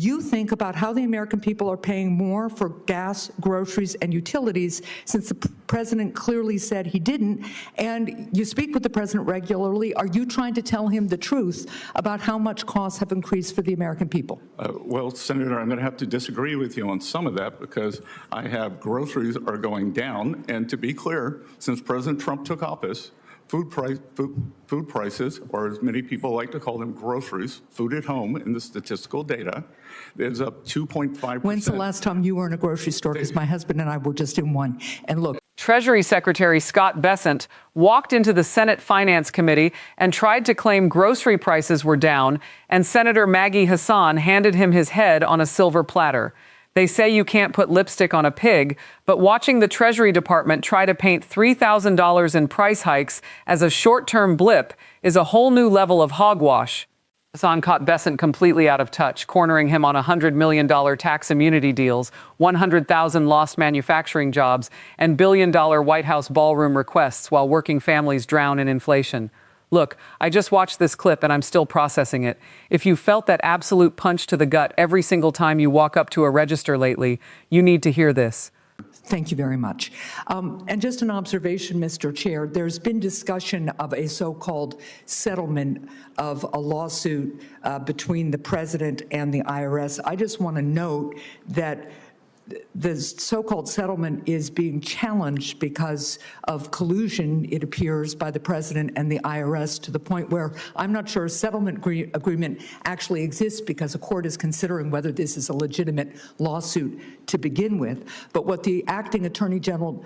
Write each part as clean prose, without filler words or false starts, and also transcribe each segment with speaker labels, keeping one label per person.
Speaker 1: You think about how the American people are paying more for gas, groceries, and utilities since the president clearly said he didn't, and you speak with the president regularly. Are you trying to tell him the truth about how much costs have increased for the American people?
Speaker 2: Well, Senator, I'm going to have to disagree with you on some of that because I have groceries are going down, and to be clear, since President Trump took office, food prices, or as many people like to call them, groceries, food at home in the statistical data, is up 2.5%.
Speaker 1: When's the last time you were in a grocery store? Because my husband and I were just in one. And look,
Speaker 3: Treasury Secretary Scott Bessent walked into the Senate Finance Committee and tried to claim grocery prices were down, and Senator Maggie Hassan handed him his head on a silver platter. They say you can't put lipstick on a pig, but watching the Treasury Department try to paint $3,000 in price hikes as a short-term blip is a whole new level of hogwash. Hassan caught Bessent completely out of touch, cornering him on $100 million tax immunity deals, 100,000 lost manufacturing jobs, and billion-dollar White House ballroom requests while working families drown in inflation. Look, I just watched this clip and I'm still processing it. If you felt that absolute punch to the gut every single time you walk up to a register lately, you need to hear this.
Speaker 1: thank you very much. And just an observation, Mr. Chair, there's been discussion of a so-called settlement of a lawsuit between the president and the IRS. I just want to note that the so-called settlement is being challenged because of collusion, it appears, by the president and the IRS, to the point where I'm not sure a settlement agreement actually exists because a court is considering whether this is a legitimate lawsuit to begin with. But what the acting attorney general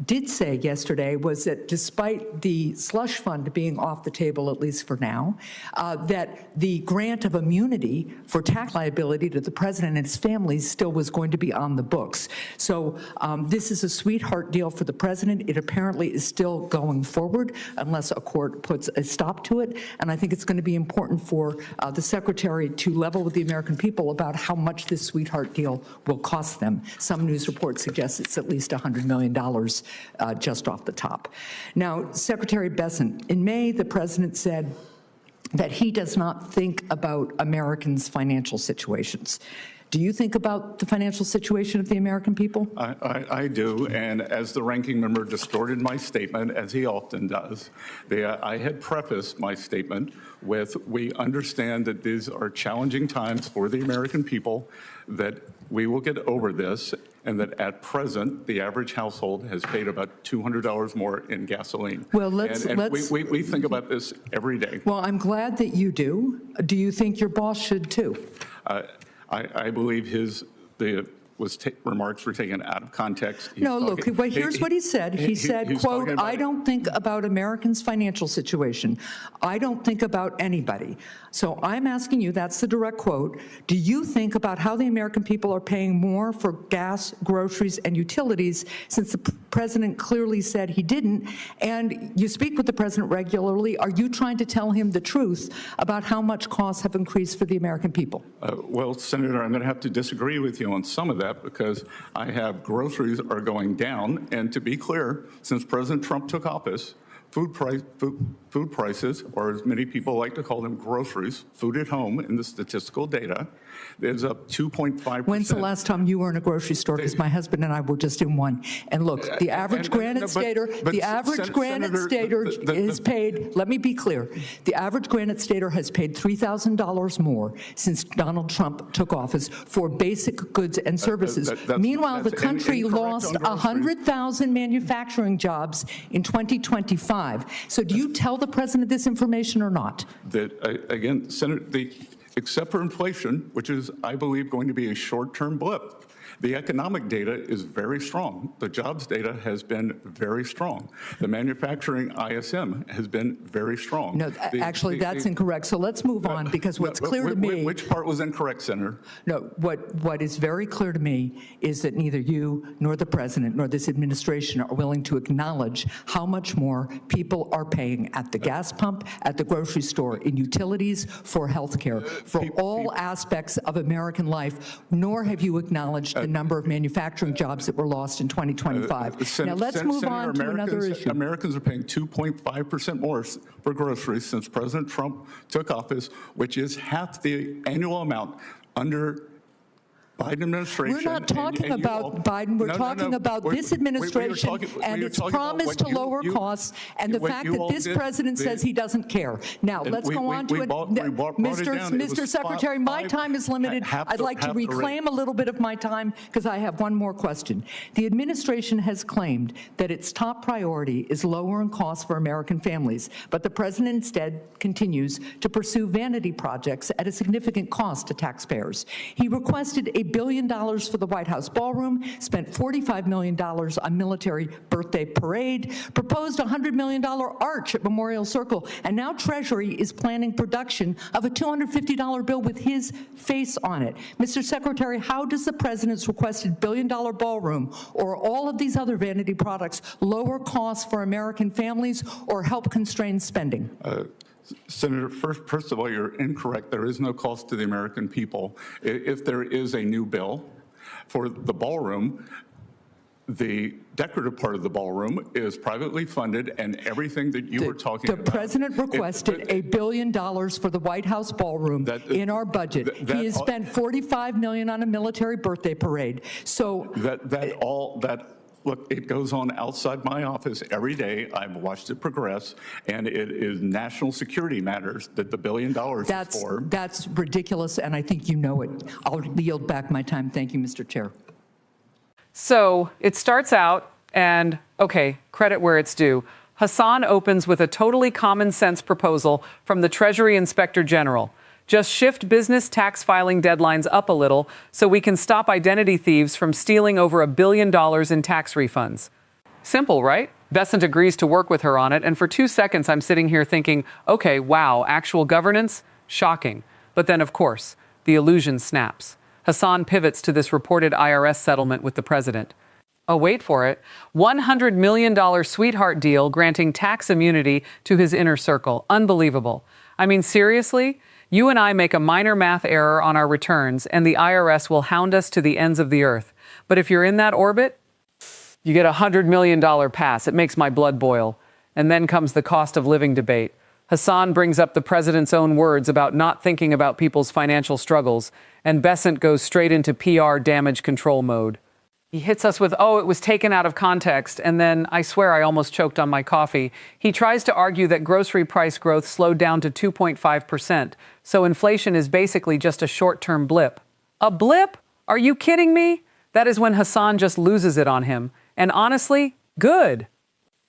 Speaker 1: did say yesterday was that despite the slush fund being off the table, at least for now, that the grant of immunity for tax liability to the president and his family still was going to be on the books. So this is a sweetheart deal for the president. It apparently is still going forward unless a court puts a stop to it. And I think it's going to be important for the secretary to level with the American people about how much this sweetheart deal will cost them. Some news reports suggest it's at least $100 million. Just off the top. Now, Secretary Bessent, in May, the president said that he does not think about Americans' financial situations. Do you think about the financial situation of the American people?
Speaker 2: I do, and as the ranking member distorted my statement, as he often does, I had prefaced my statement with, we understand that these are challenging times for the American people, that we will get over this, and that at present, the average household has paid about $200 more in gasoline.
Speaker 1: Well,
Speaker 2: we think about this every day.
Speaker 1: Well, I'm glad that you do. Do you think your boss should too?
Speaker 2: I believe remarks were taken out of context.
Speaker 1: But here's what he said. He said, quote, I don't think about Americans' financial situation. I don't think about anybody. So I'm asking you, that's the direct quote, do you think about how the American people are paying more for gas, groceries, and utilities since the president clearly said he didn't? And you speak with the president regularly. Are you trying to tell him the truth about how much costs have increased for the American people?
Speaker 2: Well, Senator, I'm going to have to disagree with you on some of that because I have groceries are going down. And to be clear, since President Trump took office, food prices, or as many people like to call them, groceries, food at home in the statistical data, is up 2.5%.
Speaker 1: When's the last time you were in a grocery store? Because my husband and I were just in one. And look, the average Granite Stater, has paid, let me be clear, the average Granite Stater has paid $3,000 more since Donald Trump took office for basic goods and services. Meanwhile, the country lost 100,000 manufacturing jobs in 2025. So do you tell the president this information or not?
Speaker 2: Again, Senator, except for inflation, which is, I believe, going to be a short-term blip, the economic data is very strong. The jobs data has been very strong. The manufacturing ISM has been very strong.
Speaker 1: No, actually, that's incorrect. So let's move on, because what's clear to me...
Speaker 2: Which part was incorrect, Senator?
Speaker 1: No, what is very clear to me is that neither you nor the president nor this administration are willing to acknowledge how much more people are paying at the gas pump, at the grocery store, in utilities, for health care, for all aspects of American life, nor have you acknowledged the number of manufacturing jobs that were lost in 2025. Now let's move on to another issue.
Speaker 2: Americans are paying 2.5% more for groceries since President Trump took office, which is half the annual amount under Biden administration.
Speaker 1: We're not talking
Speaker 2: and you all-
Speaker 1: about Biden. We're
Speaker 2: No, no,
Speaker 1: talking
Speaker 2: no.
Speaker 1: about
Speaker 2: We're-
Speaker 1: this administration and
Speaker 2: we're
Speaker 1: its
Speaker 2: talking about
Speaker 1: promise
Speaker 2: what
Speaker 1: to lower
Speaker 2: you-
Speaker 1: costs and the
Speaker 2: what
Speaker 1: fact
Speaker 2: you
Speaker 1: that
Speaker 2: all
Speaker 1: this
Speaker 2: did.
Speaker 1: president says he doesn't care. Now,
Speaker 2: And
Speaker 1: let's
Speaker 2: we-
Speaker 1: go
Speaker 2: we-
Speaker 1: on to
Speaker 2: we
Speaker 1: it.
Speaker 2: brought it down. It was
Speaker 1: Mr. Secretary, my
Speaker 2: five-
Speaker 1: time is limited.
Speaker 2: half
Speaker 1: I'd
Speaker 2: the-
Speaker 1: like to
Speaker 2: half the rate.
Speaker 1: reclaim a little bit of my time because I have one more question. The administration has claimed that its top priority is lowering costs for American families, but the president instead continues to pursue vanity projects at a significant cost to taxpayers. He requested $1 billion for the White House ballroom, spent $45 million on military birthday parade, proposed a $100 million arch at Memorial Circle, and now Treasury is planning production of a $250 bill with his face on it. Mr. Secretary, how does the president's requested $1 billion ballroom or all of these other vanity products lower costs for American families or help constrain spending?
Speaker 2: Senator, first of all, you're incorrect. There is no cost to the American people. If there is a new bill for the ballroom, the decorative part of the ballroom is privately funded, and everything that you were talking about.
Speaker 1: The president requested $1 billion for the White House ballroom in our budget. He has spent $45 million on a military birthday parade. So
Speaker 2: Look, it goes on outside my office every day. I've watched it progress, and it is national security matters that the $1 billion is for.
Speaker 1: That's ridiculous, and I think you know it. I'll yield back my time. Thank you, Mr. Chair.
Speaker 3: So it starts out, and okay, credit where it's due. Hassan opens with a totally common sense proposal from the Treasury Inspector General. Just shift business tax filing deadlines up a little so we can stop identity thieves from stealing over $1 billion in tax refunds. Simple, right? Bessent agrees to work with her on it, and for 2 seconds I'm sitting here thinking, okay, wow, actual governance? Shocking. But then, of course, the illusion snaps. Hassan pivots to this reported IRS settlement with the president. Oh, wait for it. $100 million sweetheart deal granting tax immunity to his inner circle. Unbelievable. I mean, seriously? You and I make a minor math error on our returns, and the IRS will hound us to the ends of the earth. But if you're in that orbit, you get a $100 million pass. It makes my blood boil. And then comes the cost of living debate. Hassan brings up the president's own words about not thinking about people's financial struggles, and Bessent goes straight into PR damage control mode. He hits us with, oh, it was taken out of context, and then, I swear I almost choked on my coffee. He tries to argue that grocery price growth slowed down to 2.5%, so inflation is basically just a short-term blip. A blip? Are you kidding me? That is when Hassan just loses it on him. And honestly, good.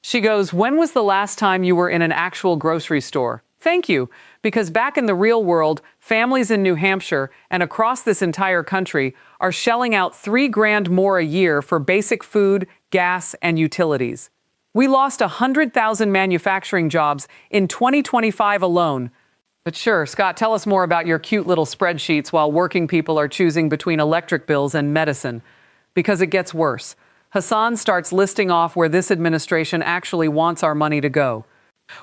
Speaker 3: She goes, when was the last time you were in an actual grocery store? Thank you, because back in the real world, families in New Hampshire and across this entire country are shelling out $3 grand more a year for basic food, gas, and utilities. We lost 100,000 manufacturing jobs in 2025 alone. But sure, Scott, tell us more about your cute little spreadsheets while working people are choosing between electric bills and medicine. Because it gets worse. Hassan starts listing off where this administration actually wants our money to go.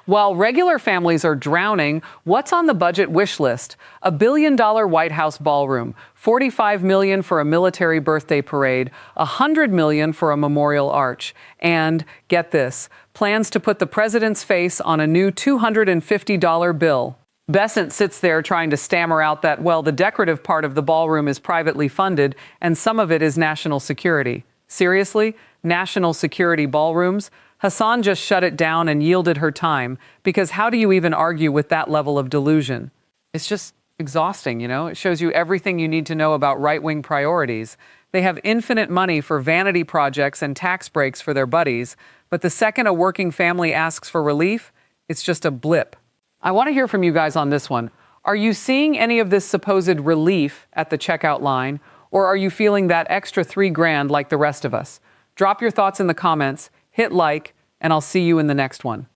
Speaker 3: While regular families are drowning, what's on the budget wish list? $1 billion White House ballroom, $45 million for a military birthday parade, $100 million for a memorial arch, and, get this, plans to put the president's face on a new $250 bill. Bessent sits there trying to stammer out that, well, the decorative part of the ballroom is privately funded, and some of it is national security. Seriously? National security ballrooms? Hassan just shut it down and yielded her time, because how do you even argue with that level of delusion? It's just exhausting, you know? It shows you everything you need to know about right-wing priorities. They have infinite money for vanity projects and tax breaks for their buddies, but the second a working family asks for relief, it's just a blip. I want to hear from you guys on this one. Are you seeing any of this supposed relief at the checkout line, or are you feeling that extra $3 grand like the rest of us? Drop your thoughts in the comments. Hit like, and I'll see you in the next one.